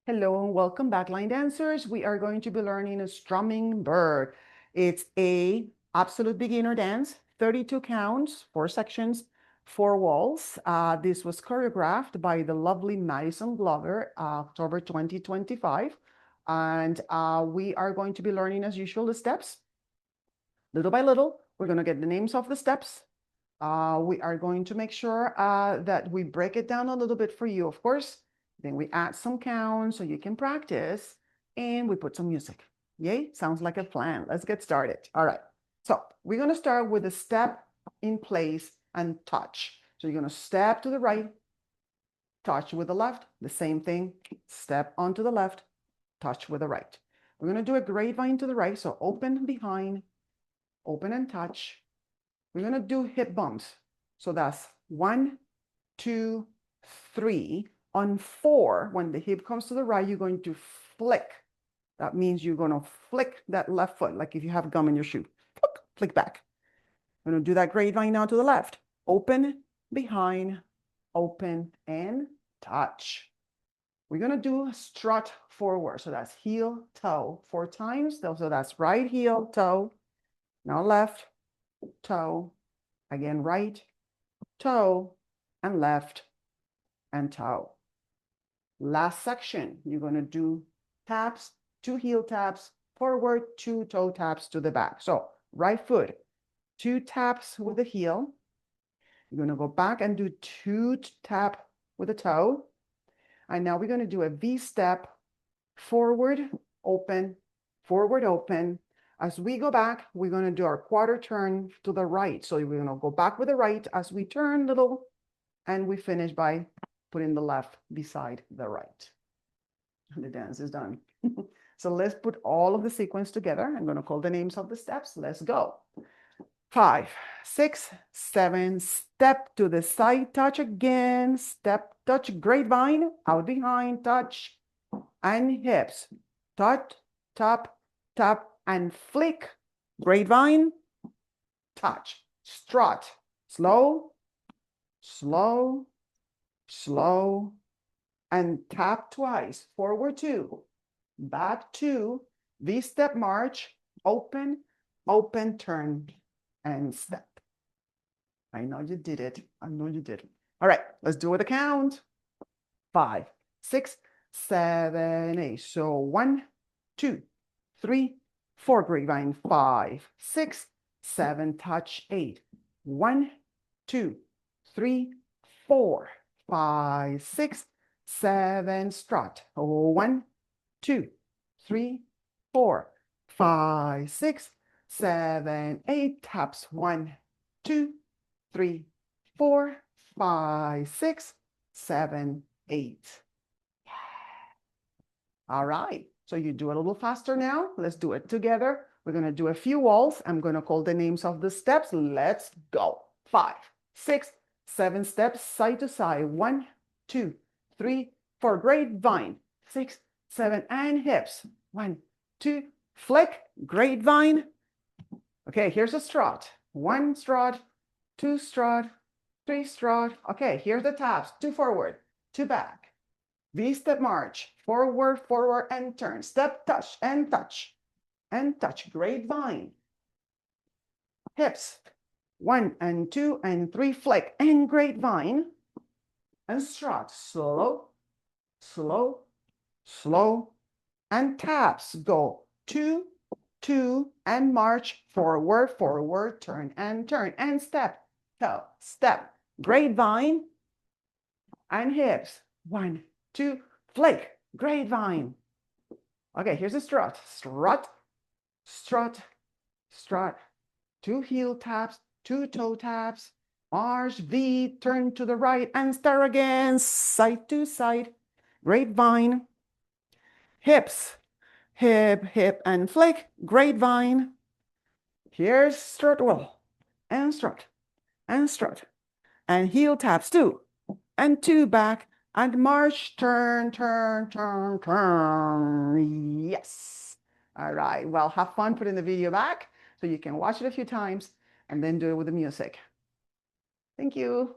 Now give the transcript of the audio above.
Hello and welcome back, line dancers. We are going to be learning a strumming bird. It's a absolute beginner dance, 32 counts, 4 sections, 4 walls. This was choreographed by the lovely Maddison Glover, October 2025. And we are going to be learning, as usual, the steps. Little by little, we're going to get the names of the steps. We are going to make sure that we break it down a little bit for you, of course. Then we add some counts so you can practice, and we put some music. Yay? Sounds like a plan. Let's get started. All right. So we're going to start with a step in place and touch. So you're going to step to the right, touch with the left, the same thing, step onto the left, touch with the right. We're going to do a grapevine to the right. So open behind, open and touch. We're going to do hip bumps. So that's 1, 2, 3. On 4, when the hip comes to the right, you're going to flick. That means you're going to flick that left foot, like if you have gum in your shoe. Flick back. I'm going to do that grapevine now to the left. Open, behind, open, and touch. We're going to do a strut forward. So that's heel, toe 4 times. So that's right heel, toe. Now left, toe. Again, right, toe, and left, and toe. Last section, you're going to do taps, 2 heel taps forward, 2 toe taps to the back. So right foot, 2 taps with the heel. You're going to go back and do 2 tap with the toe. And now we're going to do a V step, forward, open, forward, open. As we go back, we're going to do our quarter turn to the right. So we're going to go back with the right as we turn little, and we finish by putting the left beside the right. And the dance is done. So let's put all of the sequence together. I'm going to call the names of the steps. Let's go. 5, 6, 7, step to the side, touch again, step, touch, grapevine, out behind, touch, and hips, touch, tap, tap, and flick, grapevine, touch, strut, slow, slow, slow, and tap twice, forward 2, back 2, V-step march, open, open, turn, and step. I know you did it. I know you did. All right, let's do it a count. 5, 6, 7, 8. So 1, 2, 3, 4, grapevine, 5, 6, 7, touch 8. 1, 2, 3, 4, 5, 6, 7, strut. 1, 2, 3, 4, 5, 6, 7, 8, taps. 1, 2, 3, 4, 5, 6, 7, 8. All right, so you do it a little faster now. Let's do it together. We're going to do a few walls. I'm going to call the names of the steps. Let's go. 5, 6, 7 steps side to side. 1, 2, 3, 4. Grapevine. 6, 7, and hips. 1, 2, flick, grapevine. Okay, here's a strut. 1 strut, 2 strut, 3 strut. Okay, here's the taps. 2 forward, 2 back. V-step march, forward, forward, and turn. Step, touch, and touch, and touch. Grapevine. Hips. 1 and 2 and 3, flick, and grapevine. And strut. Slow, slow, slow, and taps. Go 2, 2, and march, forward, forward, turn, and step, toe, step, grapevine, and hips. 1, 2, flick, grapevine. Okay, here's a strut. Strut, strut, strut. 2 heel taps, 2 toe taps. March, V, turn to the right, and start again, side to side. Grapevine. Hips, hip, hip, and flick. Grapevine. Here's strut well, and strut, and strut. And heel taps 2, and 2 back. And march, turn, turn, turn, turn. Yes. All right. Well, have fun putting the video back so you can watch it a few times and then do it with the music. Thank you.